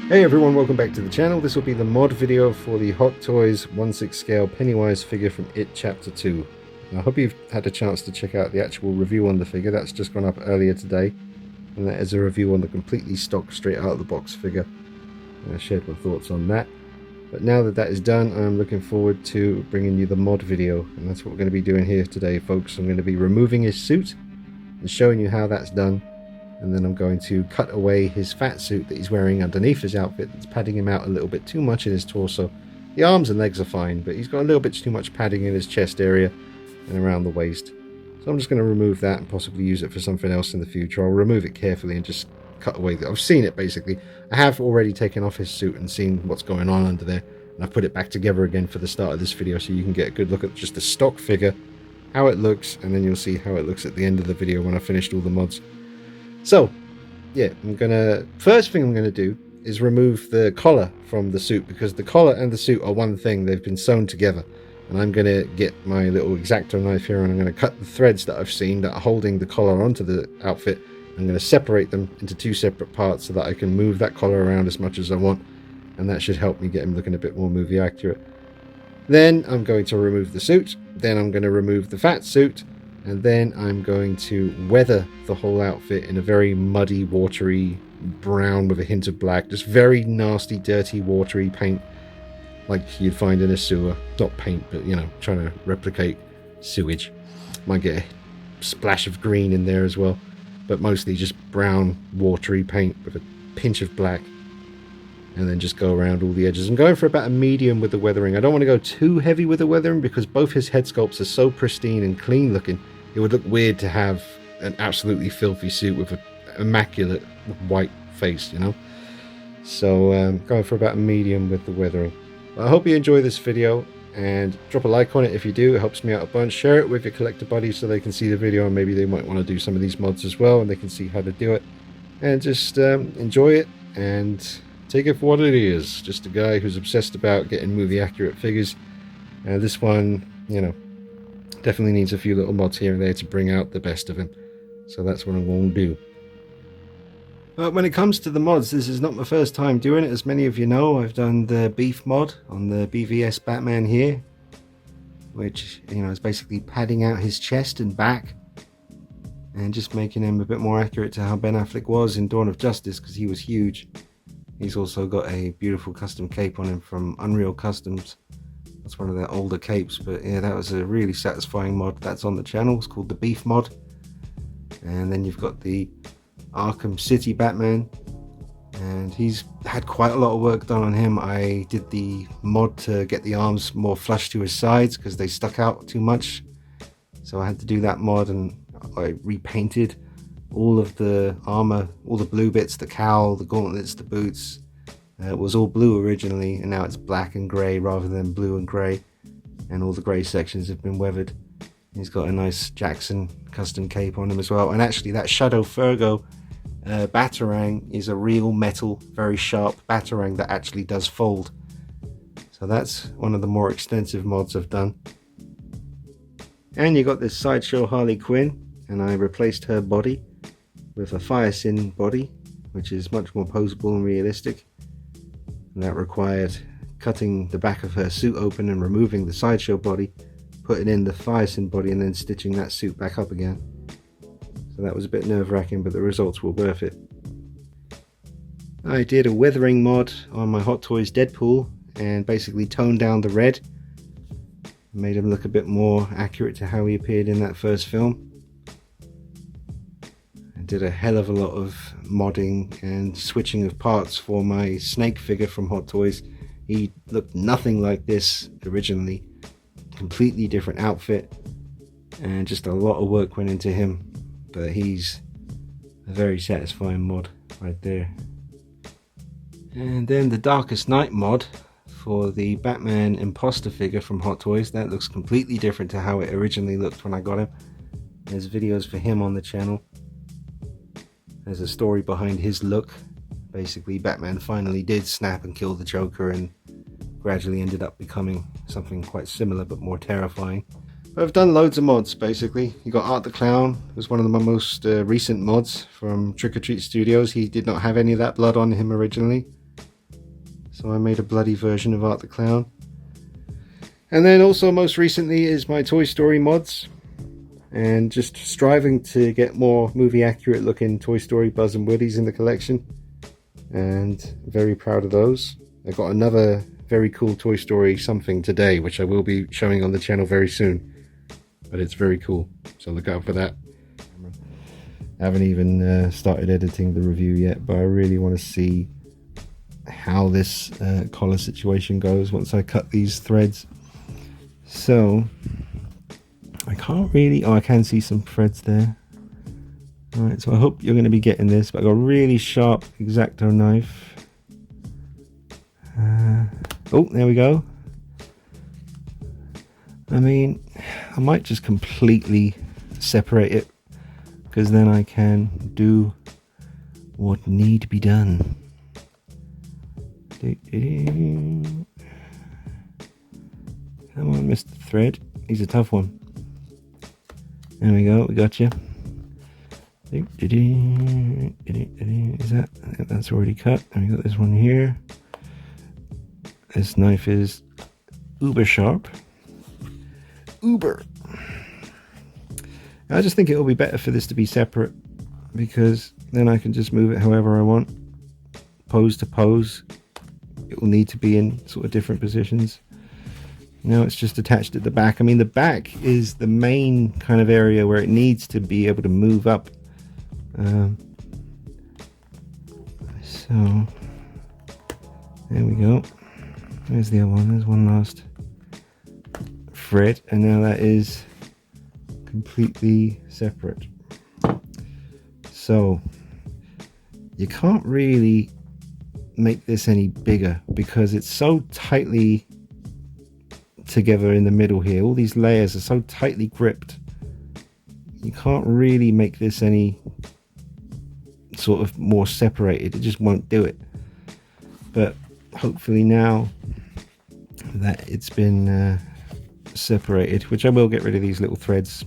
Hey everyone, welcome back to the channel. This will be the mod video for the Hot Toys 1/6 scale Pennywise figure from It Chapter 2. And I hope you've had a chance to check out the actual review on the figure. That's just gone up earlier today. And that is a review on the completely stock, straight out of the box figure. And I shared my thoughts on that. But now that that is done, I'm looking forward to bringing you the mod video. And that's what we're going to be doing here today, folks. I'm going to be removing his suit and showing you how that's done. And then I'm going to cut away his fat suit that he's wearing underneath his outfit that's padding him out a little bit too much in his torso. The arms and legs are fine, but he's got a little bit too much padding in his chest area and around the waist. So I'm just going to remove that and possibly use it for something else in the future. I'll remove it carefully and just cut away. I've seen it basically. I have already taken off his suit and seen what's going on under there. And I've put it back together again for the start of this video so you can get a good look at just the stock figure, how it looks, and then you'll see how it looks at the end of the video when I've finished all the mods. So, yeah, first thing I'm gonna do is remove the collar from the suit, because the collar and the suit are one thing. They've been sewn together, and I'm gonna get my little X-Acto knife here and I'm gonna cut the threads that I've seen that are holding the collar onto the outfit. I'm gonna separate them into two separate parts so that I can move that collar around as much as I want, and that should help me get him looking a bit more movie accurate. Then I'm going to remove the suit, then I'm going to remove the fat suit, and then I'm going to weather the whole outfit in a very muddy, watery brown with a hint of black. Just very nasty, dirty, watery paint like you'd find in a sewer. Not paint, but, you know, trying to replicate sewage. Might get a splash of green in there as well. But mostly just brown, watery paint with a pinch of black. And then just go around all the edges. I'm going for about a medium with the weathering. I don't want to go too heavy with the weathering because both his head sculpts are so pristine and clean looking. It would look weird to have an absolutely filthy suit with an immaculate white face, you know. So going for about a medium with the weathering. Well, I hope you enjoy this video, and drop a like on it if you do. It helps me out a bunch. Share it with your collector buddies so they can see the video, and maybe they might want to do some of these mods as well and they can see how to do it. And just enjoy it and take it for what it is. Just a guy who's obsessed about getting movie accurate figures. And this one, you know, definitely needs a few little mods here and there to bring out the best of him. So that's what I'm going to do. But when it comes to the mods, this is not my first time doing it. As many of you know, I've done the beef mod on the BVS Batman here, which, you know, is basically padding out his chest and back and just making him a bit more accurate to how Ben Affleck was in Dawn of Justice, because he was huge. He's also got a beautiful custom cape on him from Unreal Customs. That's one of their older capes, but yeah, that was a really satisfying mod. That's on the channel. It's called the Beef mod. And then you've got the Arkham City Batman, and he's had quite a lot of work done on him. I did the mod to get the arms more flush to his sides because they stuck out too much. So I had to do that mod, and I repainted all of the armor, all the blue bits, the cowl, the gauntlets, the boots. It was all blue originally, and now it's black and grey rather than blue and grey, and all the grey sections have been weathered. He's got a nice Jackson custom cape on him as well, and actually that Shadow Fergo Batarang is a real metal, very sharp Batarang that actually does fold. So that's one of the more extensive mods I've done. And you got this Sideshow Harley Quinn, and I replaced her body with a Firesin body, which is much more posable and realistic. And that required cutting the back of her suit open and removing the Sideshow body, putting in the Firesin body, and then stitching that suit back up again. So that was a bit nerve-wracking, but the results were worth it. I did a weathering mod on my Hot Toys Deadpool and basically toned down the red, made him look a bit more accurate to how he appeared in that first film. Did a hell of a lot of modding and switching of parts for my Snake figure from Hot Toys. He looked nothing like this originally. Completely different outfit, and just a lot of work went into him, but he's a very satisfying mod right there. And then the Darkest Night mod for the Batman imposter figure from Hot Toys. That looks completely different to how it originally looked when I got him. There's videos for him on the channel. There's a story behind his look. Basically, Batman finally did snap and kill the Joker and gradually ended up becoming something quite similar but more terrifying. But I've done loads of mods, basically. You got Art the Clown. It was one of my most recent mods from Trick or Treat Studios. He did not have any of that blood on him originally. So I made a bloody version of Art the Clown. And then also most recently is my Toy Story mods. And just striving to get more movie accurate looking Toy Story Buzz and Woodies in the collection. And very proud of those. I got another very cool Toy Story something today, which I will be showing on the channel very soon. But it's very cool, so look out for that. I haven't even started editing the review yet, but I really want to see how this collar situation goes once I cut these threads. So I can't really, oh, I can see some threads there. Alright, so I hope you're going to be getting this, but I got a really sharp X-Acto knife. Oh, there we go. I mean, I might just completely separate it, because then I can do what need be done. Come on, Mr. Thread. He's a tough one. There we go, we got you. Is that? That's already cut. And we got this one here. This knife is uber sharp. Uber. I just think it will be better for this to be separate, because then I can just move it however I want. Pose to pose. It will need to be in sort of different positions. Now it's just attached at the back. I mean, the back is the main kind of area where it needs to be able to move up. So there we go. There's the other one. There's one last thread, and now that is completely separate. So you can't really make this any bigger because it's so tightly together in the middle here. All these layers are so tightly gripped. You can't really make this any sort of more separated. It just won't do it. But hopefully now that it's been separated, which I will get rid of these little threads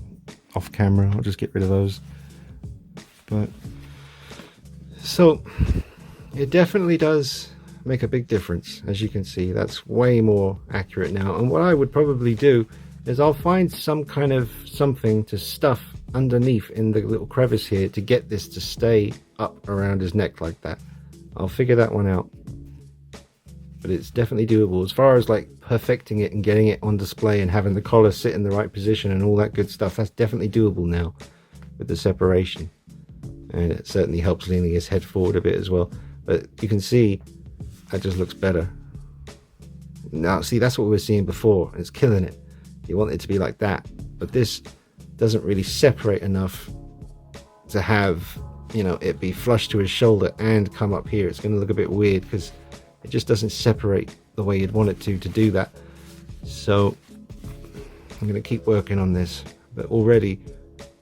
off camera. I'll just get rid of those. But so it definitely does make a big difference. As you can see, that's way more accurate now. And what I would probably do is I'll find some kind of something to stuff underneath in the little crevice here to get this to stay up around his neck like that. I'll figure that one out. But it's definitely doable. As far as like perfecting it and getting it on display and having the collar sit in the right position and all that good stuff, that's definitely doable now with the separation. And it certainly helps leaning his head forward a bit as well. But you can see that just looks better. Now see, that's what we were seeing before. It's killing it. You want it to be like that, but this doesn't really separate enough to have, you know, it be flush to his shoulder and come up here. It's going to look a bit weird because it just doesn't separate the way you'd want it to do that. So I'm going to keep working on this, but already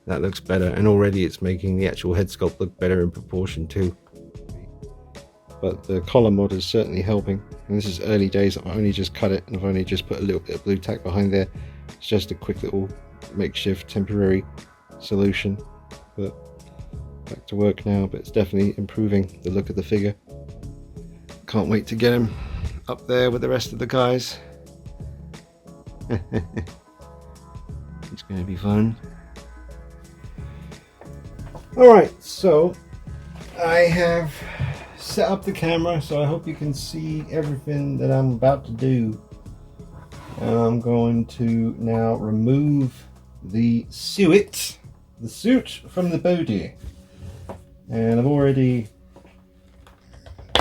that looks better, and already it's making the actual head sculpt look better in proportion too. But the collar mod is certainly helping, and this is early days. I've only just cut it and I've only just put a little bit of blue tack behind there. It's just a quick little makeshift temporary solution, but back to work now. But it's definitely improving the look of the figure. Can't wait to get him up there with the rest of the guys. It's going to be fun. Alright, so I have set up the camera, so I hope you can see everything that I'm about to do. And I'm going to now remove the suit from the body. And I've already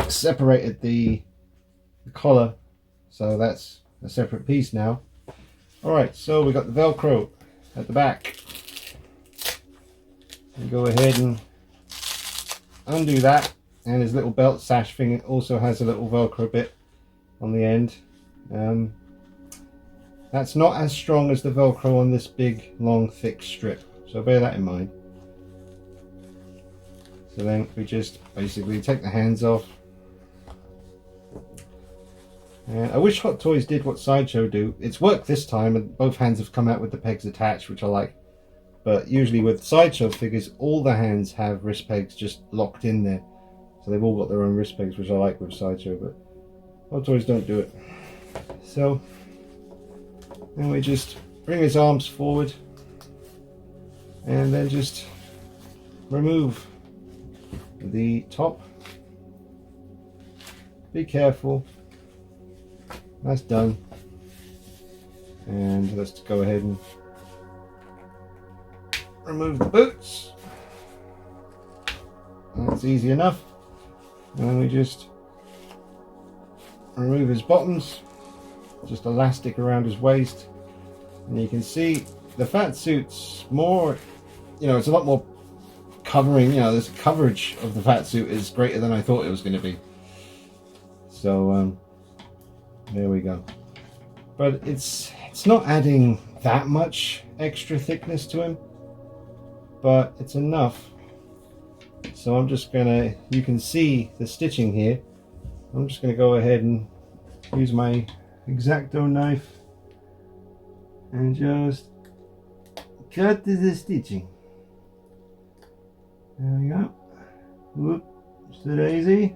separated the collar, so that's a separate piece now. Alright, so we got the Velcro at the back. We go ahead and undo that, and his little belt sash thing also has a little Velcro bit on the end. That's not as strong as the Velcro on this big long thick strip, so bear that in mind. So then we just basically take the hands off. And I wish Hot Toys did what Sideshow do. It's worked this time, and both hands have come out with the pegs attached, which I like. But usually with Sideshow figures, all the hands have wrist pegs just locked in there. So they've all got their own wrist pegs, which I like with Sideshow. But Hot toys don't do it. So then we just bring his arms forward and then just remove the top. Be careful. That's done. And let's go ahead and remove the boots. That's easy enough. And then we just remove his bottoms, just elastic around his waist, and you can see the fat suit's more, you know, it's a lot more covering, you know, this coverage of the fat suit is greater than I thought it was going to be. So there we go. But it's not adding that much extra thickness to him, but it's enough. So I'm just gonna, you can see the stitching here. I'm just gonna go ahead and use my X-Acto knife and just cut the stitching. There we go. Whoops, the daisy.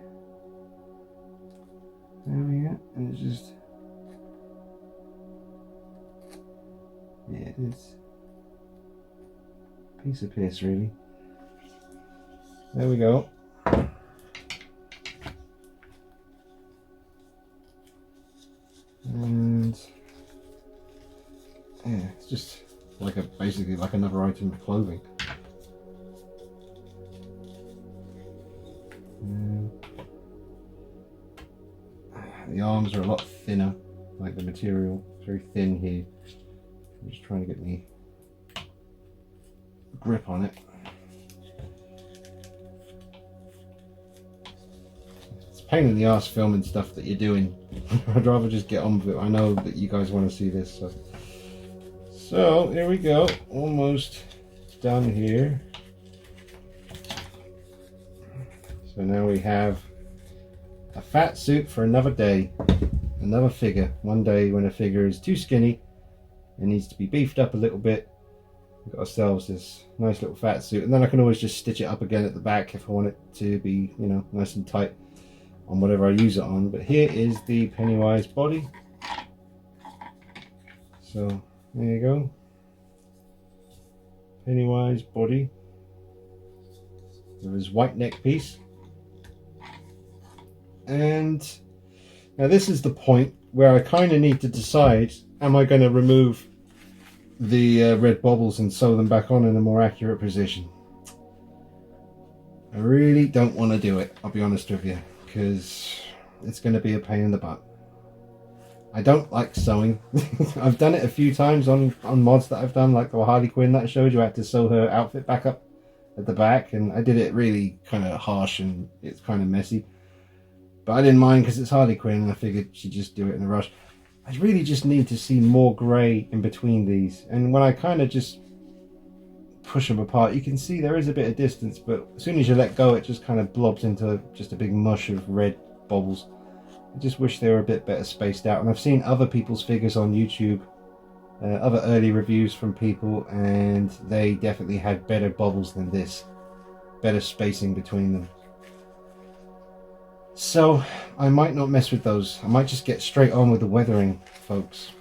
There we go. And it's just, yeah, it's a piece of piss, really. There we go. And yeah, it's just like basically like another item of clothing. The arms are a lot thinner, like the material, it's very thin here. I'm just trying to get the grip on it. It's a pain in the ass filming stuff that you're doing. I'd rather just get on with it. I know that you guys want to see this. So here we go, almost done here. So now we have a fat suit for another day, another figure. One day when a figure is too skinny, it needs to be beefed up a little bit. We've got ourselves this nice little fat suit, and then I can always just stitch it up again at the back if I want it to be, you know, nice and tight on whatever I use it on. But here is the Pennywise body. So there you go, Pennywise body with his white neck piece. And now this is the point where I kind of need to decide, am I going to remove the red bobbles and sew them back on in a more accurate position? I really don't want to do it, I'll be honest with you, because it's going to be a pain in the butt. I don't like sewing. I've done it a few times on mods that I've done, like the Harley Quinn that I showed you. I had to sew her outfit back up at the back, and I did it really kind of harsh and it's kind of messy. But I didn't mind because it's Harley Quinn and I figured she'd just do it in a rush. I really just need to see more grey in between these. And when I kind of just push them apart, you can see there is a bit of distance, but as soon as you let go, it just kind of blobs into just a big mush of red bobbles. I just wish they were a bit better spaced out. And I've seen other people's figures on YouTube, other early reviews from people, and they definitely had better bobbles than this. Better spacing between them. So I might not mess with those. I might just get straight on with the weathering, folks.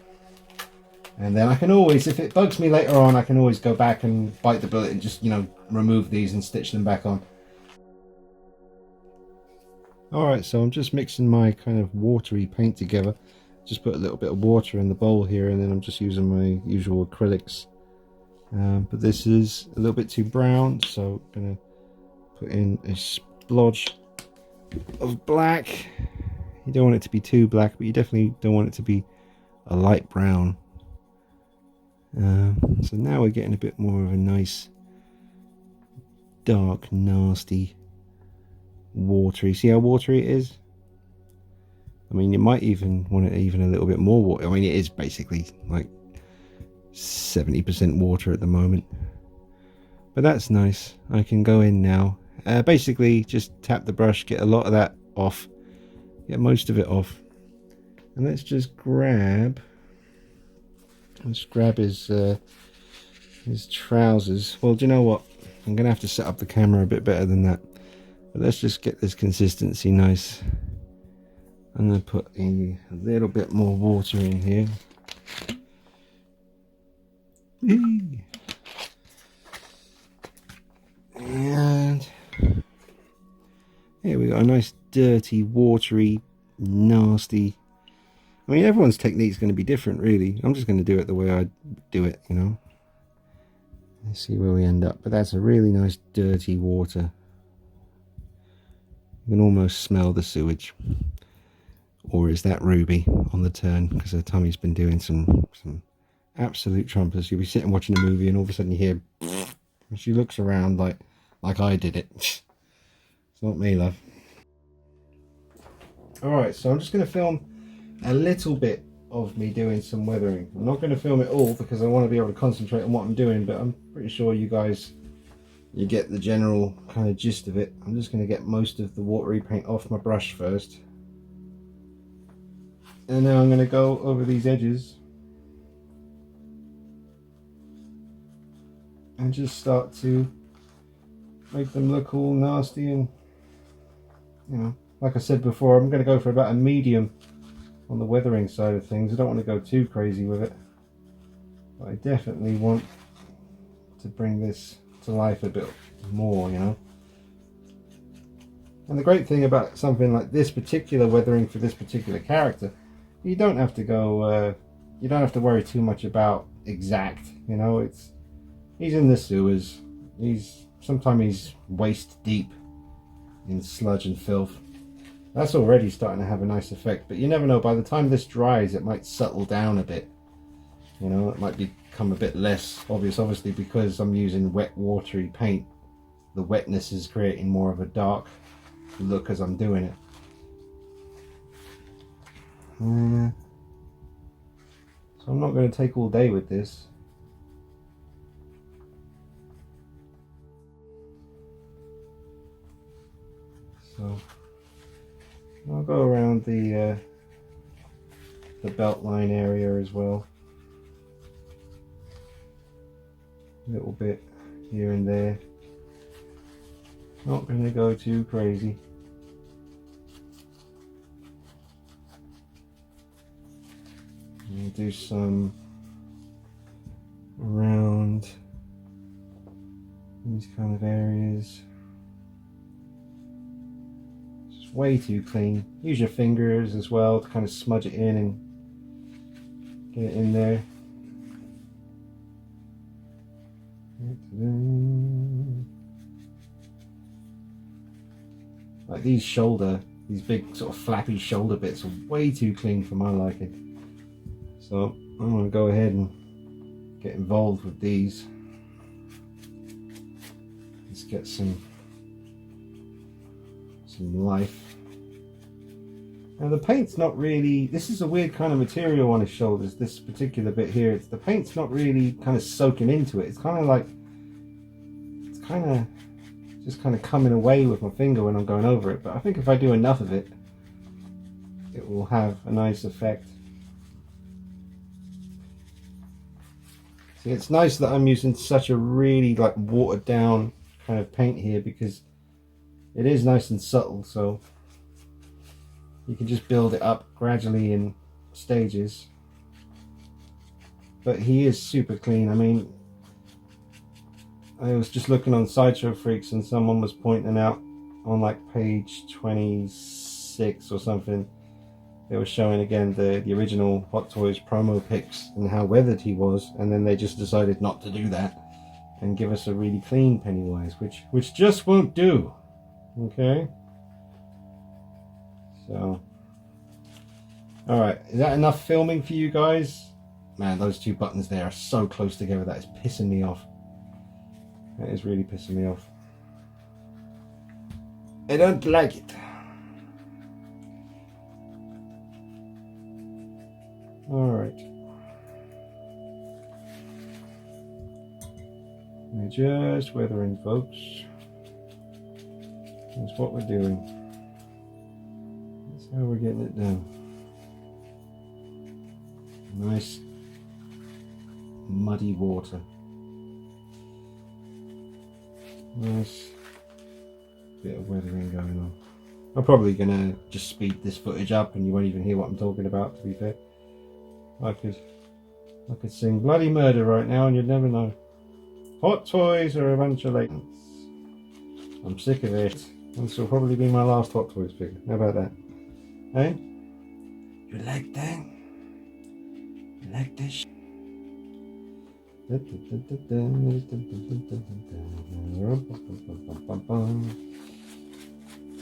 And then I can always, if it bugs me later on, I can always go back and bite the bullet and just, you know, remove these and stitch them back on. Alright, so I'm just mixing my kind of watery paint together. Just put a little bit of water in the bowl here, and then I'm just using my usual acrylics. But this is a little bit too brown, so I'm going to put in a splodge of black. You don't want it to be too black, but you definitely don't want it to be a light brown. So now we're getting a bit more of a nice dark, nasty, watery. See how watery it is? I mean, you might even want it even a little bit more water. I mean, it is basically like 70% water at the moment, but that's nice. I can go in now. Basically just tap the brush, get a lot of that off, get most of it off, and let's just grab his trousers. Well, do you know what, I'm gonna have to set up the camera a bit better than that, but let's just get this consistency nice I'm going to put a little bit more water in here. And here we got a nice dirty, watery, nasty. I mean, everyone's technique is going to be different, really. I'm just going to do it the way I do it, you know. Let's see where we end up. But that's a really nice, dirty water. You can almost smell the sewage. Or is that Ruby on the turn? Because her tummy's been doing some absolute trumpers. You'll be sitting watching a movie and all of a sudden you hear... And she looks around like I did it. It's not me, love. Alright, so I'm just going to film a little bit of me doing some weathering. I'm not going to film it all because I want to be able to concentrate on what I'm doing, but I'm pretty sure you guys, you get the general kind of gist of it. I'm just going to get most of the watery paint off my brush first. And now I'm going to go over these edges and just start to make them look all nasty. And, you know, like I said before, I'm going to go for about a medium on the weathering side of things. I don't want to go too crazy with it, but I definitely want to bring this to life a bit more, you know. And the great thing about something like this particular weathering for this particular character, you don't have to go, you don't have to worry too much about exact, you know. He's in the sewers, sometimes he's waist deep in sludge and filth. That's already starting to have a nice effect, but you never know, by the time this dries it might settle down a bit, you know. It might become a bit less obvious, obviously because I'm using wet watery paint. The wetness is creating more of a dark look as I'm doing it. So I'm not going to take all day with this. So I'll go around the belt line area as well. A little bit here and there. Not going to go too crazy. We'll do some around these kind of areas. It's way too clean. Use your fingers as well to kind of smudge it in and get it in there. Like these big sort of flappy shoulder bits are way too clean for my liking. So I'm going to go ahead and get involved with these. Let's get some life. Now the paint's not really, this is a weird kind of material on his shoulders, this particular bit here. The paint's not really kind of soaking into it. It's kind of like, it's kind of just kind of coming away with my finger when I'm going over it. But I think if I do enough of it, it will have a nice effect. See, it's nice that I'm using such a really like watered down kind of paint here because it is nice and subtle, so you can just build it up gradually in stages. But he is super clean. I mean, I was just looking on Sideshow Freaks and someone was pointing out on like page 26 or something, they were showing again the original Hot Toys promo pics and how weathered he was, and then they just decided not to do that and give us a really clean Pennywise, which just won't do. Okay, so alright, is that enough filming for you guys? Man, those two buttons there are so close together, that is pissing me off. That is really pissing me off. I don't like it. Alright. We're just weathering, folks. That's what we're doing. That's how we're getting it done. Nice muddy water. Nice bit of weathering going on. I'm probably gonna just speed this footage up and you won't even hear what I'm talking about, to be fair. I could sing bloody murder right now and you'd never know. Hot Toys are a bunch of latents. I'm sick of it. This will probably be my last Hot Toys figure. How about that? Eh? You like that? You like this?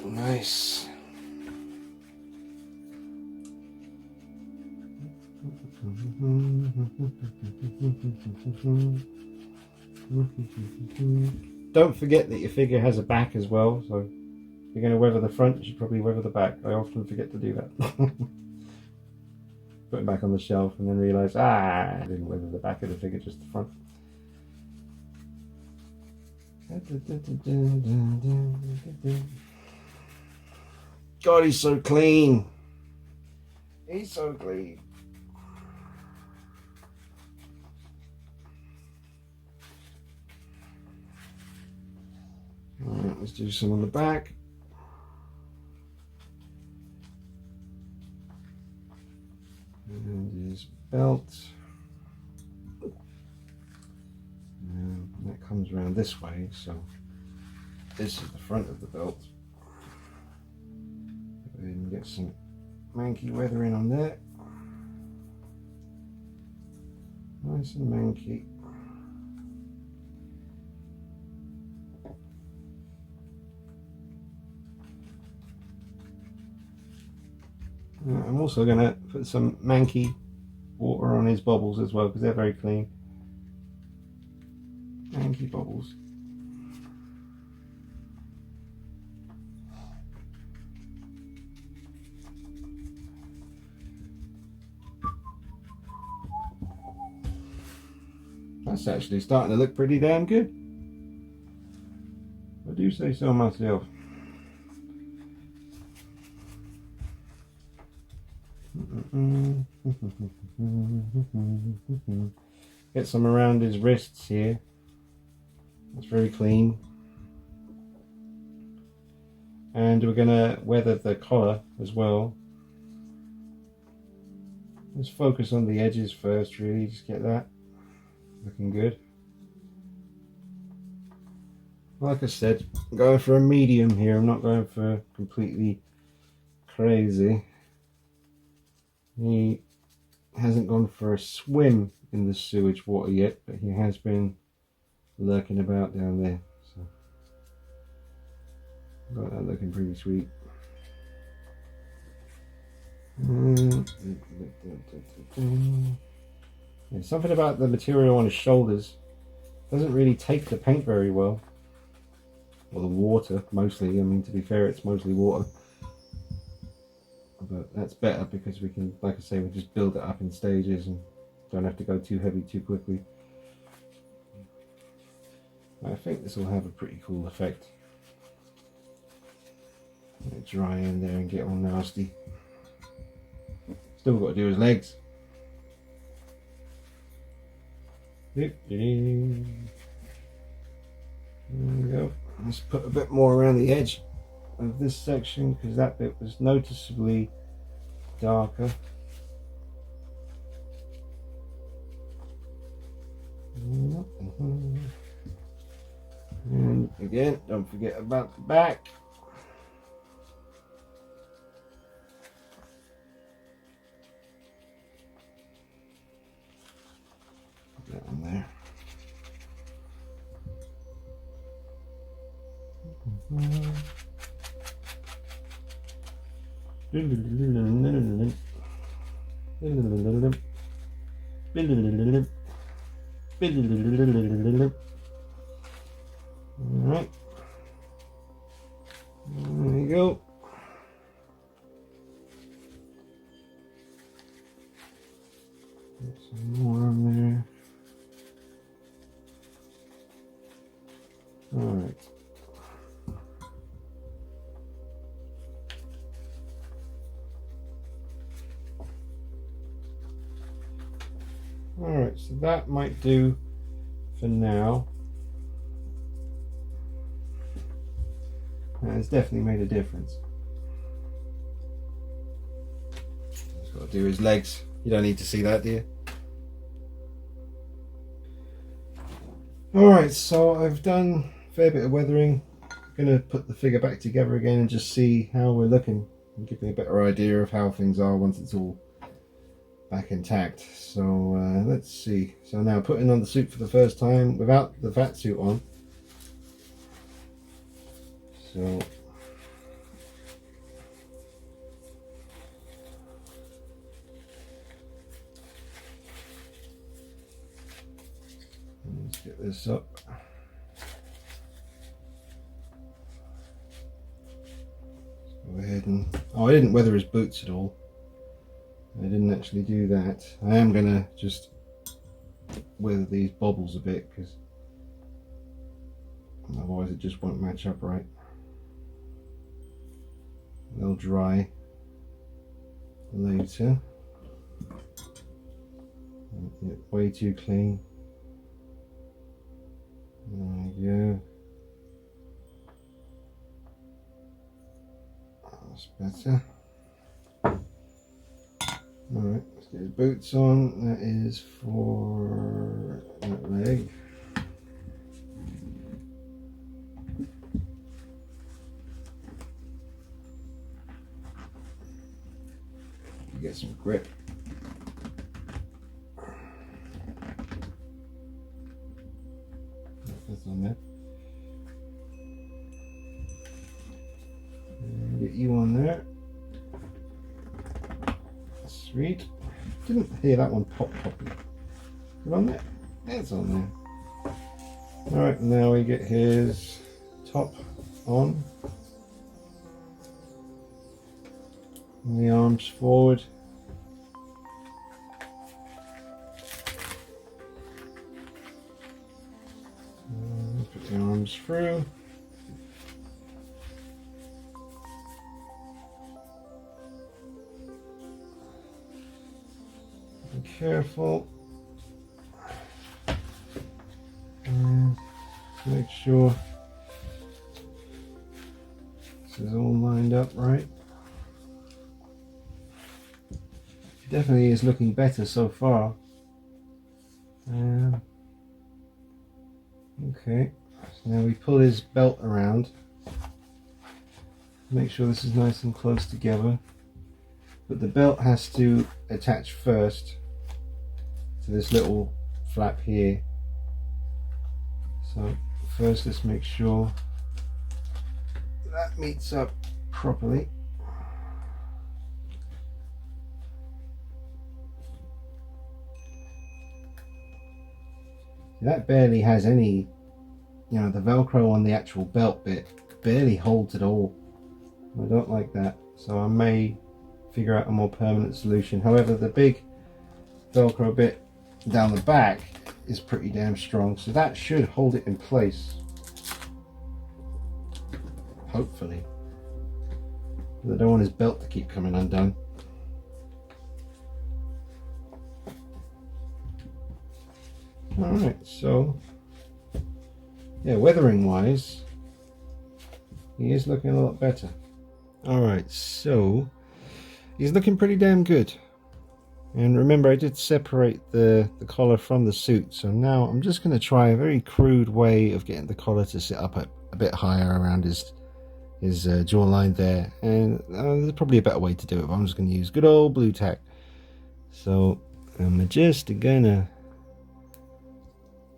Nice. Don't forget that your figure has a back as well, so if you're going to weather the front, you should probably weather the back. I often forget to do that. Put it back on the shelf and then realise, I didn't weather the back of the figure, just the front. God, he's so clean. He's so clean. Alright, let's do some on the back. And his belt. And that comes around this way, so this is the front of the belt. Then get some manky weathering on there. Nice and manky. I'm also going to put some manky water on his bobbles as well because they're very clean. Manky bobbles. That's actually starting to look pretty damn good. I do say so myself. Get some around his wrists here. That's very clean. And we're going to weather the collar as well. Let's focus on the edges first, really. Just get that looking good. Like I said, I'm going for a medium here. I'm not going for completely crazy. He hasn't gone for a swim in the sewage water yet, but he has been lurking about down there. So got that looking pretty sweet. Yeah, something about the material on his shoulders doesn't really take the paint very well. Or the water, mostly. I mean, to be fair, it's mostly water. But that's better because we can, like I say, we just build it up in stages and don't have to go too heavy too quickly. I think this will have a pretty cool effect. Let it dry in there and get all nasty. Still got to do his legs. There we go. Let's put a bit more around the edge of this section because that bit was noticeably darker. And again, don't forget about the back. Put that on there. Alright, there you go. Put some more on there. Alright. Alright, so that might do for now. It's definitely made a difference. Got to do his legs. You don't need to see that, do you? Alright, so I've done a fair bit of weathering. I'm going to put the figure back together again and just see how we're looking and give me a better idea of how things are once it's all back intact. So let's see. So now putting on the suit for the first time without the fat suit on. So let's get this up. Go ahead and I didn't weather his boots at all. I didn't actually do that. I am gonna just weather these bobbles a bit because otherwise it just won't match up right. They'll dry later. Way too clean. There we go. That's better. Alright, let's get his boots on. That is for that leg. Get some grip. That's on there. And get you on there. Sweet. Didn't hear that one pop properly. Is it on there? It's on there. Alright, now we get his top on. And the arms forward. And put the arms through. Be careful. And make sure this is all lined up right. Definitely is looking better so far. Okay, so now we pull his belt around. Make sure this is nice and close together. But the belt has to attach first to this little flap here. So first let's make sure that meets up properly. That barely has any, you know, the Velcro on the actual belt bit barely holds at all. I don't like that, so I may figure out a more permanent solution. However, the big Velcro bit down the back is pretty damn strong, so that should hold it in place. Hopefully. But I don't want his belt to keep coming undone. Alright, so yeah, weathering wise, he is looking a lot better. Alright, so he's looking pretty damn good. And remember, I did separate the collar from the suit, so now I'm just going to try a very crude way of getting the collar to sit up a bit higher around his jawline there. And there's probably a better way to do it, but I'm just going to use good old blue tack. So I'm just gonna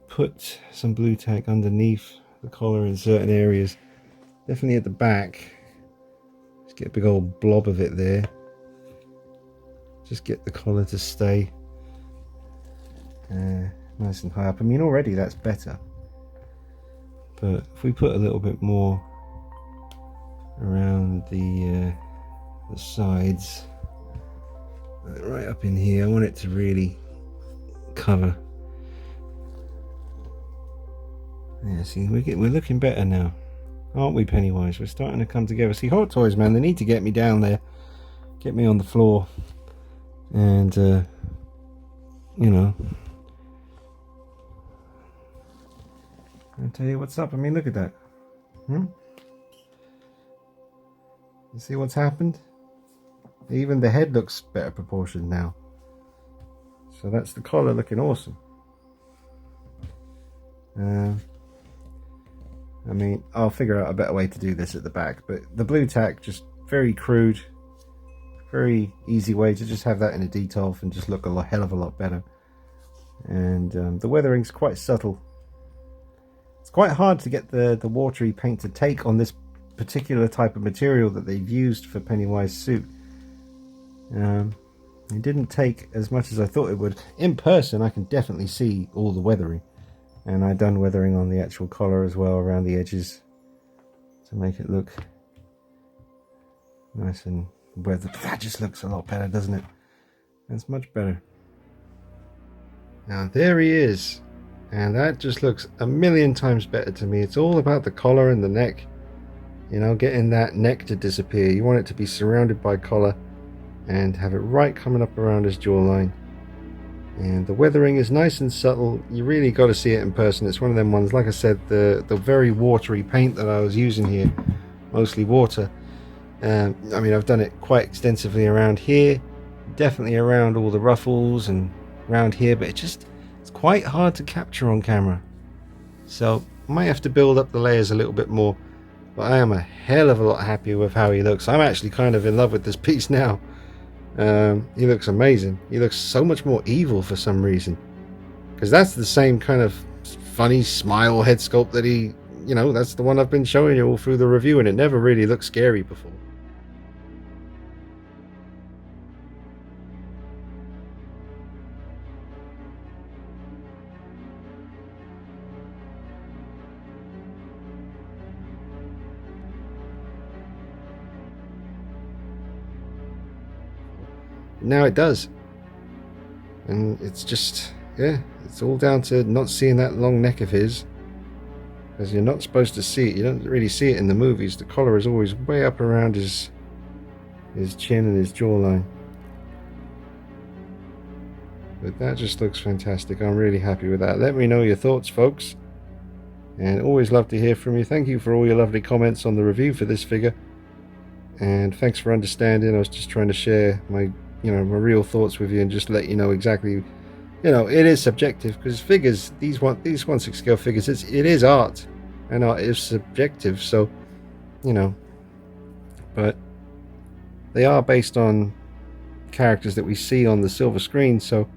put some blue tack underneath the collar in certain areas, definitely at the back. Just get a big old blob of it there. Just get the collar to stay nice and high up. I mean, already that's better, but if we put a little bit more around the sides, right up in here, I want it to really cover. Yeah, see, we're looking better now, aren't we, Pennywise? We're starting to come together. See, Hot Toys, man, they need to get me down there, get me on the floor, and you know, I'll tell you what's up. I mean, look at that. You see what's happened? Even the head looks better proportioned now. So that's the collar looking awesome. I mean, I'll figure out a better way to do this at the back, but the blue tack, just very crude, very easy way to just have that in a detolf and just look a hell of a lot better. And the weathering's quite subtle. It's quite hard to get the watery paint to take on this particular type of material that they've used for Pennywise suit. It didn't take as much as I thought it would. In person, I can definitely see all the weathering. And I've done weathering on the actual collar as well, around the edges, to make it look nice and weathered. That just looks a lot better, doesn't it? That's much better. Now there he is. And that just looks a million times better to me. It's all about the collar and the neck. You know, getting that neck to disappear. You want it to be surrounded by collar and have it right coming up around his jawline. And the weathering is nice and subtle. You really got to see it in person. It's one of them ones, like I said, the very watery paint that I was using here, mostly water. I mean, I've done it quite extensively around here, definitely around all the ruffles and around here, but it's quite hard to capture on camera. So I might have to build up the layers a little bit more, but I am a hell of a lot happier with how he looks. I'm actually kind of in love with this piece now. He looks amazing. He looks so much more evil for some reason, because that's the same kind of funny smile head sculpt that he, you know, that's the one I've been showing you all through the review, and it never really looked scary before. Now it does, and it's just, yeah, it's all down to not seeing that long neck of his, because you're not supposed to see it. You don't really see it in the movies. The collar is always way up around his chin and his jawline, but that just looks fantastic. I'm really happy with that. Let me know your thoughts, folks, and always love to hear from you. Thank you for all your lovely comments on the review for this figure, and thanks for understanding. I was just trying to share my real thoughts with you and just let you know exactly, it is subjective, because figures, these 1/6 scale figures, it is art, and art is subjective, so, but they are based on characters that we see on the silver screen, so,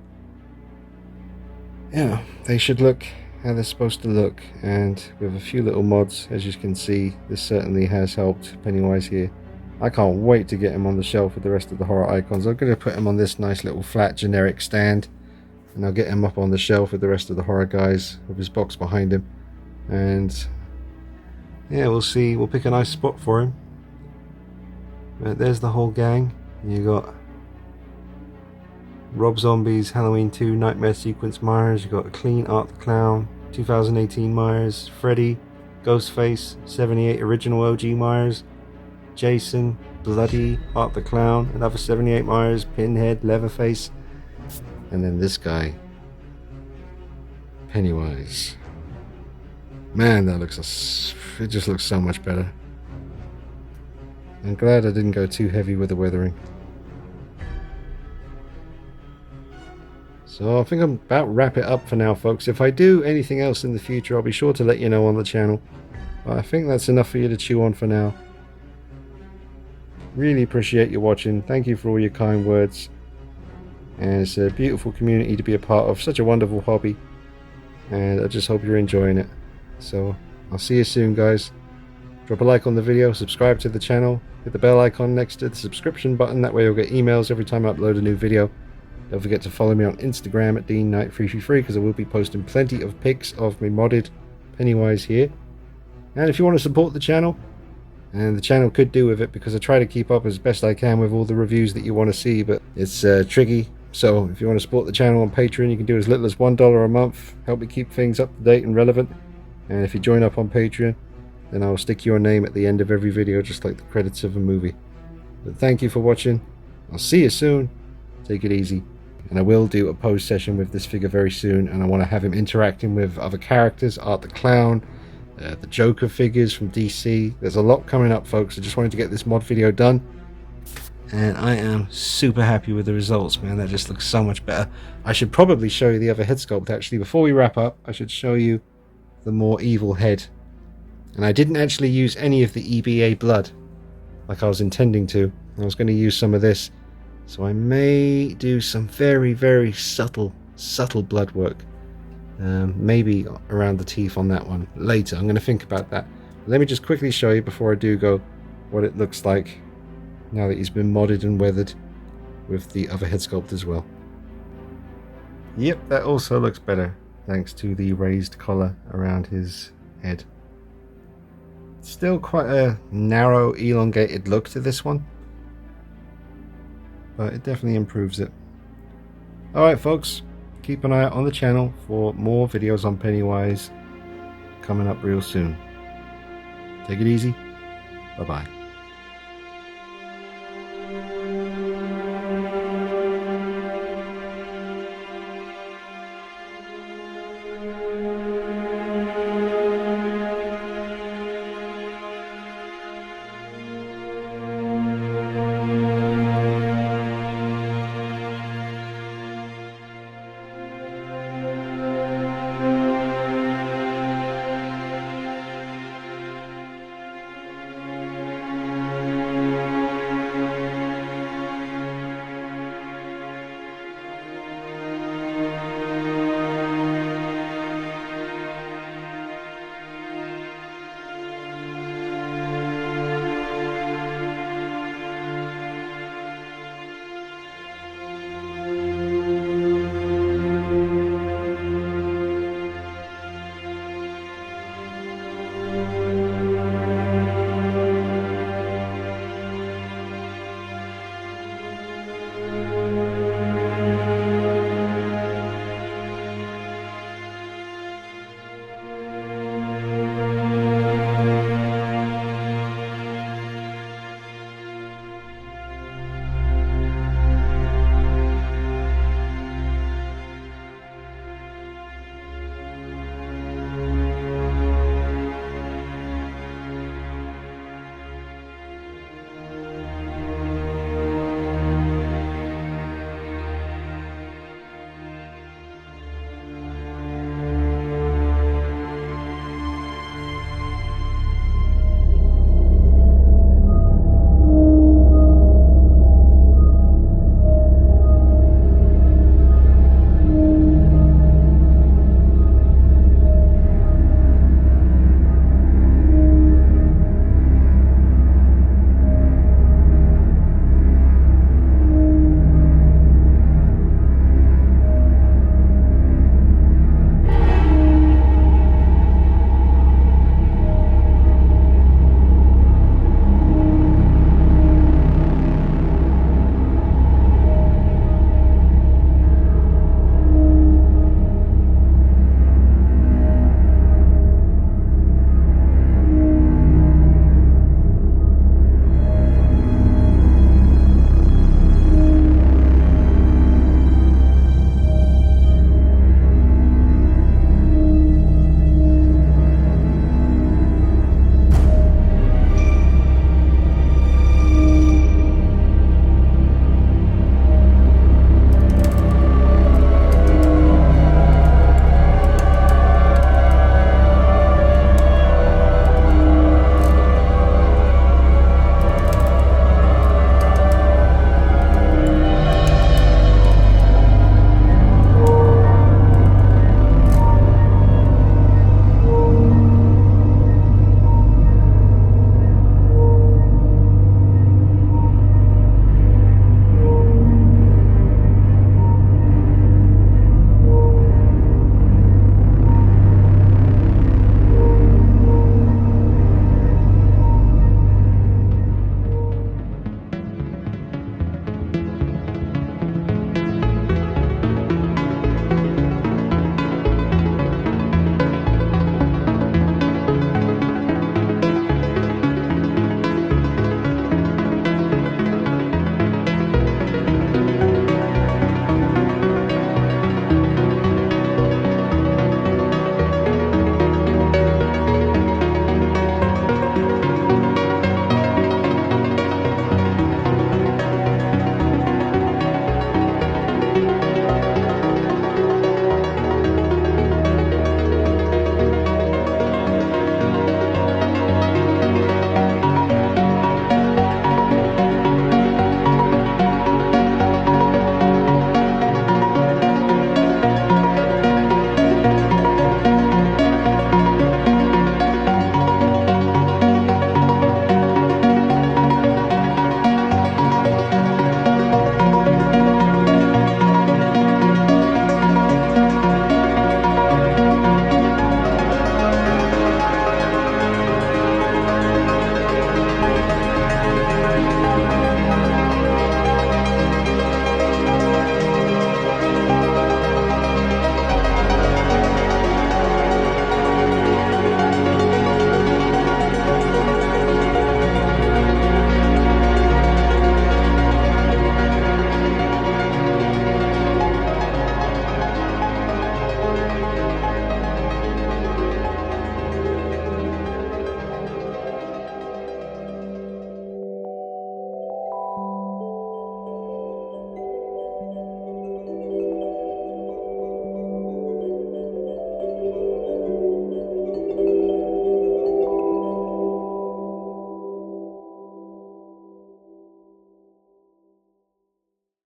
they should look how they're supposed to look, and with a few little mods, as you can see, this certainly has helped Pennywise here. I can't wait to get him on the shelf with the rest of the horror icons. I'm going to put him on this nice little flat generic stand, and I'll get him up on the shelf with the rest of the horror guys with his box behind him, and yeah, we'll see. We'll pick a nice spot for him. But there's the whole gang. You got Rob Zombie's Halloween 2 Nightmare Sequence Myers. You got Clean Art the Clown 2018 Myers, Freddy, Ghostface 78 original OG Myers, Jason, Bloody, Art the Clown, another 78 Myers, Pinhead, Leatherface, and then this guy, Pennywise. Man, that it just looks so much better. I'm glad I didn't go too heavy with the weathering. So I think I'm about to wrap it up for now, folks. If I do anything else in the future, I'll be sure to let you know on the channel. But I think that's enough for you to chew on for now. Really appreciate you watching. Thank you for all your kind words, and it's a beautiful community to be a part of, such a wonderful hobby, and I just hope you're enjoying it. So I'll see you soon, guys. Drop a like on the video, subscribe to the channel, hit the bell icon next to the subscription button, that way you'll get emails every time I upload a new video. Don't forget to follow me on Instagram at DeanKnight333, because I will be posting plenty of pics of me modded Pennywise here. And if you want to support the channel, and the channel could do with it, because I try to keep up as best I can with all the reviews that you want to see, but it's tricky. So if you want to support the channel on Patreon, you can do as little as $1 a month. Help me keep things up to date and relevant. And if you join up on Patreon, then I'll stick your name at the end of every video, just like the credits of a movie. But thank you for watching. I'll see you soon. Take it easy. And I will do a pose session with this figure very soon, and I want to have him interacting with other characters, Art the Clown, the Joker figures from DC. There's a lot coming up, folks. I just wanted to get this mod video done, and I am super happy with the results, man. That just looks so much better. I should probably show you the other head sculpt, actually. Before we wrap up, I should show you the more evil head. And I didn't actually use any of the EBA blood like I was intending to. I was going to use some of this, so I may do some very, very subtle blood work. Maybe around the teeth on that one later. I'm going to think about that. Let me just quickly show you before I do go what it looks like now that he's been modded and weathered with the other head sculpt as well. Yep, that also looks better thanks to the raised collar around his head. Still quite a narrow, elongated look to this one, but it definitely improves it. Alright folks, keep an eye out on the channel for more videos on Pennywise coming up real soon. Take it easy. Bye bye.